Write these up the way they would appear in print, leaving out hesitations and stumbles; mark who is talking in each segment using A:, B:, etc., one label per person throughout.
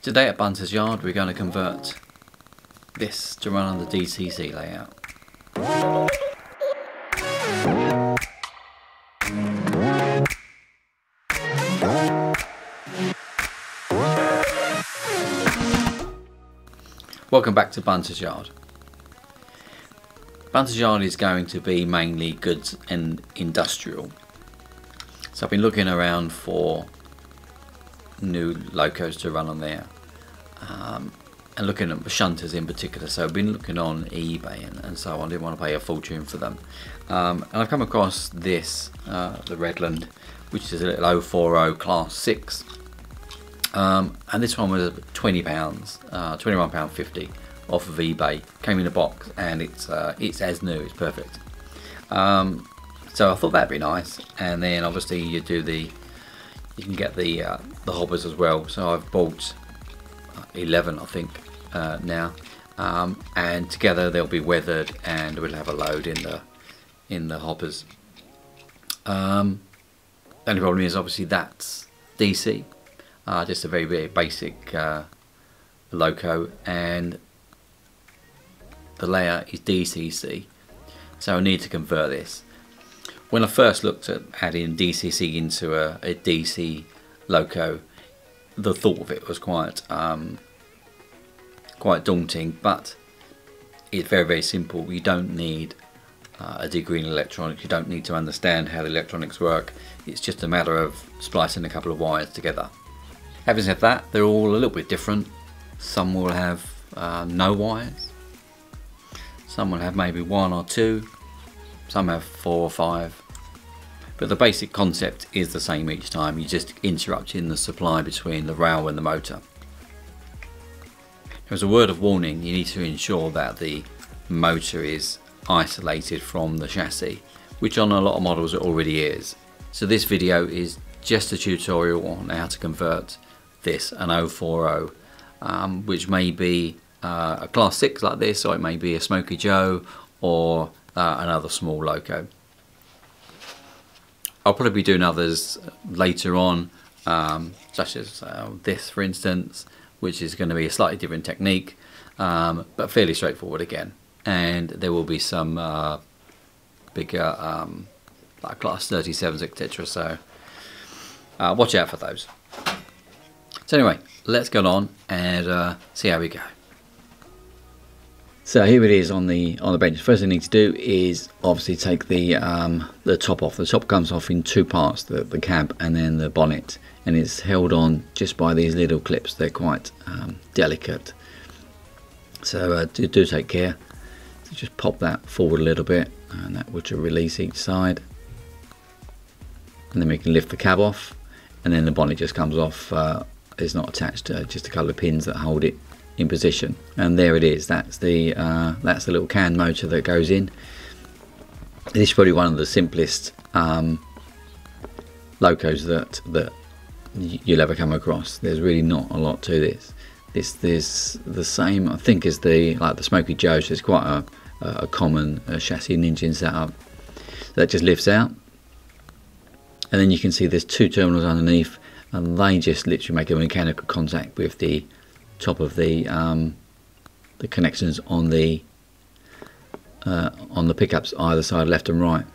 A: Today at Bunter's Yard we're going to convert this to run on the DCC layout. Welcome back to Bunter's Yard. Bunter's Yard is going to be mainly goods and industrial. So I've been looking around for new locos to run on there, and looking at the shunters in particular. So I've been looking on eBay and so on. I didn't want to pay a fortune for them, and I've come across this, the Redland, which is a little 040 class 6, and this one was £20, £21.50 off of eBay. Came in a box and it's as new, it's perfect. So I thought that'd be nice, and then obviously you can get the hoppers as well. So I've bought 11 I think now, and together they'll be weathered and we'll have a load in the hoppers. The only problem is obviously that's DC, just a very, very basic loco, and the layout is DCC, so I need to convert this. When I first looked at adding DCC into a DC loco, the thought of it was quite daunting, but it's very, very simple. You don't need a degree in electronics, you don't need to understand how the electronics work. It's just a matter of splicing a couple of wires together. Having said that, they're all a little bit different. Some will have no wires, some will have maybe 1 or 2, some have 4 or 5, but the basic concept is the same each time. You're just interrupting the supply between the rail and the motor. As a word of warning, you need to ensure that the motor is isolated from the chassis, which on a lot of models it already is. So this video is just a tutorial on how to convert this, an 040, which may be a class 6 like this, or it may be a Smoky Joe, or another small loco. I'll probably be doing others later on, such as this for instance, which is going to be a slightly different technique, but fairly straightforward again. And there will be some bigger like class 37s, etc. So watch out for those. So anyway, let's get on and see how we go. So here it is on the bench. First thing I need to do is obviously take the top off. The top comes off in 2 parts, the cab and then the bonnet, and it's held on just by these little clips. They're quite delicate, so do take care. So just pop that forward a little bit, and that will release each side, and then we can lift the cab off, and then the bonnet just comes off. It's not attached, just a couple of pins that hold it in position, and there it is. That's the little can motor that goes in. This is probably one of the simplest locos that you'll ever come across. There's really not a lot to this. This is the same, I think, as the Smoky Joe. So it's quite a common chassis and engine setup. That just lifts out, and then you can see there's 2 terminals underneath, and they just literally make a mechanical contact with the top of the connections on the pickups either side, left and right.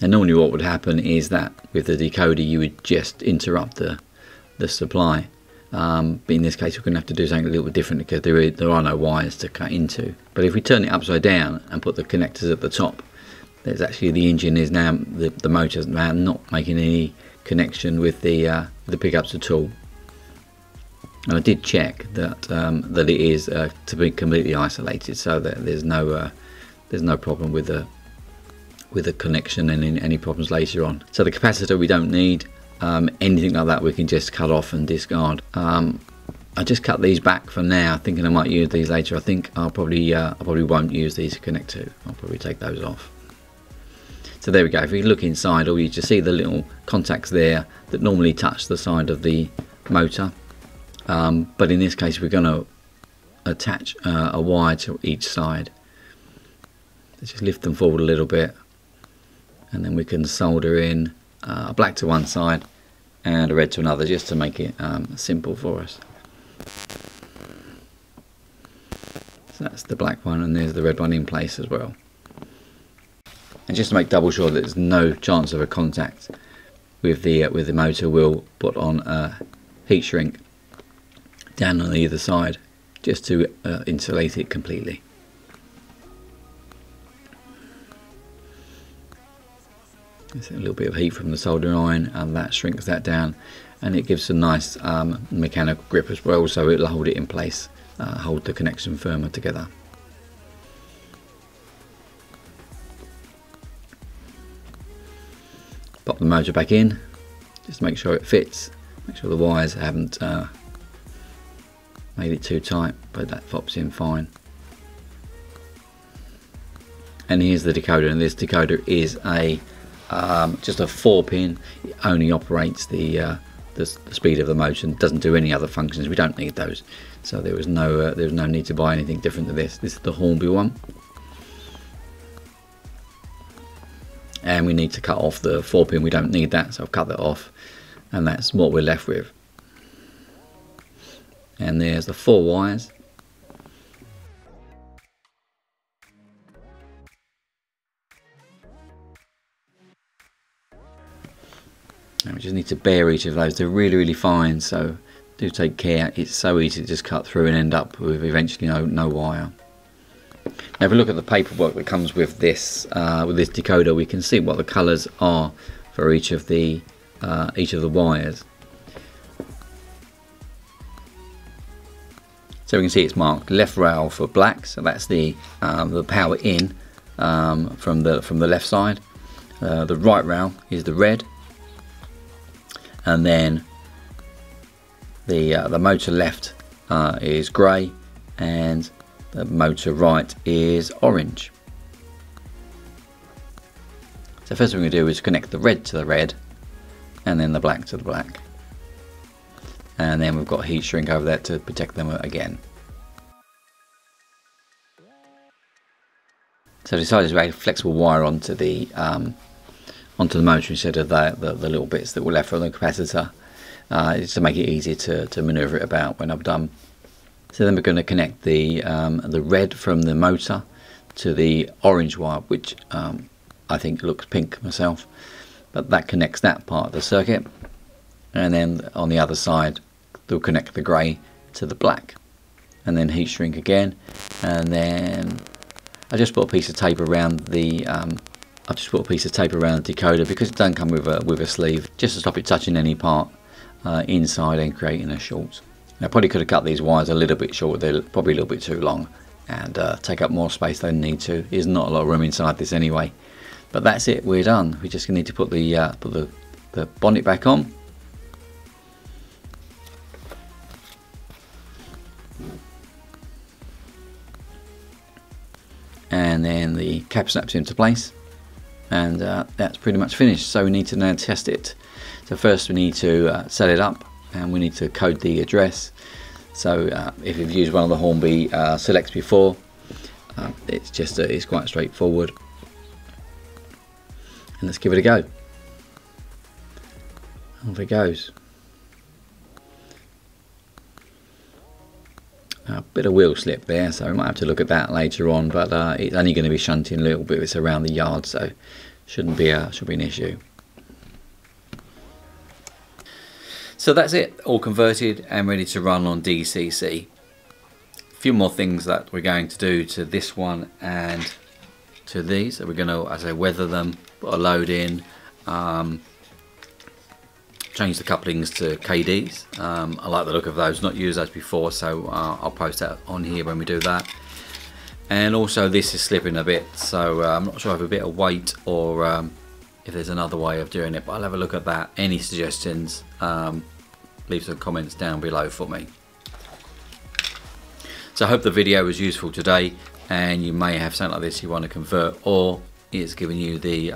A: And normally what would happen is that with the decoder you would just interrupt the supply, but in this case we're going to have to do something a little bit different because there are no wires to cut into. But if we turn it upside down and put the connectors at the top, there's actually the engine is now, the motor's now not making any connection with the pickups at all. And I did check that that it is to be completely isolated, so that there's no problem with the connection and any problems later on. So the capacitor we don't need. Anything like that we can just cut off and discard. I just cut these back for now, thinking I might use these later. I think I probably won't use these to connect to. I'll probably take those off. So there we go. If you look inside, or you just see the little contacts there that normally touch the side of the motor. But in this case we're going to attach a wire to each side. Let's just lift them forward a little bit, and then we can solder in a black to one side and a red to another, just to make it simple for us. So that's the black one, and there's the red one in place as well. And just to make double sure that there's no chance of a contact with the motor, we'll put on a heat shrink down on either side just to insulate it completely. There's a little bit of heat from the soldering iron, and that shrinks that down, and it gives a nice mechanical grip as well, so it'll hold it in place, hold the connection firmer together. Pop the motor back in, just to make sure it fits, make sure the wires haven't made it too tight, but that pops in fine. And here's the decoder, and this decoder is a just a 4-pin. It only operates the speed of the motor and doesn't do any other functions. We don't need those, so there was no need to buy anything different to this. This is the Hornby one, and we need to cut off the 4-pin. We don't need that, so I've cut that off, and that's what we're left with. And there's the 4 wires. And we just need to bare each of those. They're really fine, so do take care. It's so easy to just cut through and end up with eventually no wire. Now if we look at the paperwork that comes with this decoder, we can see what the colours are for each of the wires. So we can see it's marked left rail for black, so that's the power in from the left side. The right rail is the red, and then the motor left is grey, and the motor right is orange. So first thing we're going to do is connect the red to the red, and then the black to the black. And then we've got a heat shrink over there to protect them again. So I decided to add a flexible wire onto the motor instead of the little bits that were left from the capacitor, just to make it easier to manoeuvre it about when I'm done. So then we're going to connect the red from the motor to the orange wire, which I think looks pink myself, but that connects that part of the circuit. And then on the other side they'll connect the grey to the black, and then heat shrink again. And then I just put a piece of tape around the decoder, because it doesn't come with a sleeve, just to stop it touching any part inside and creating a short. Now I probably could have cut these wires a little bit short, they're probably a little bit too long and take up more space than they need to. There's not a lot of room inside this anyway. But that's it, we're done. We just need to put the bonnet back on. And then the cap snaps into place, and that's pretty much finished. So we need to now test it. So first we need to set it up, and we need to code the address. So if you've used one of the Hornby selects before, it's quite straightforward. And let's give it a go. Off it goes. A bit of wheel slip there, so we might have to look at that later on, but it's only going to be shunting a little bit. It's around the yard, so shouldn't be an issue. So that's it, all converted and ready to run on DCC. A few more things that we're going to do to this one and to these. So we're going to, as I weather them, put a load in, change the couplings to KDs. I like the look of those, not used those before, so I'll post that on here when we do that. And also this is slipping a bit, so I'm not sure if a bit of weight or if there's another way of doing it, but I'll have a look at that. Any suggestions, leave some comments down below for me. So I hope the video was useful today, and you may have something like this you want to convert, or it's giving you the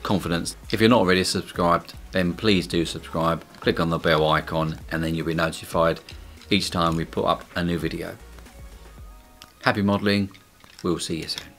A: confidence. If you're not already subscribed, then please do subscribe, click on the bell icon, and then you'll be notified each time we put up a new video. Happy modelling, we'll see you soon.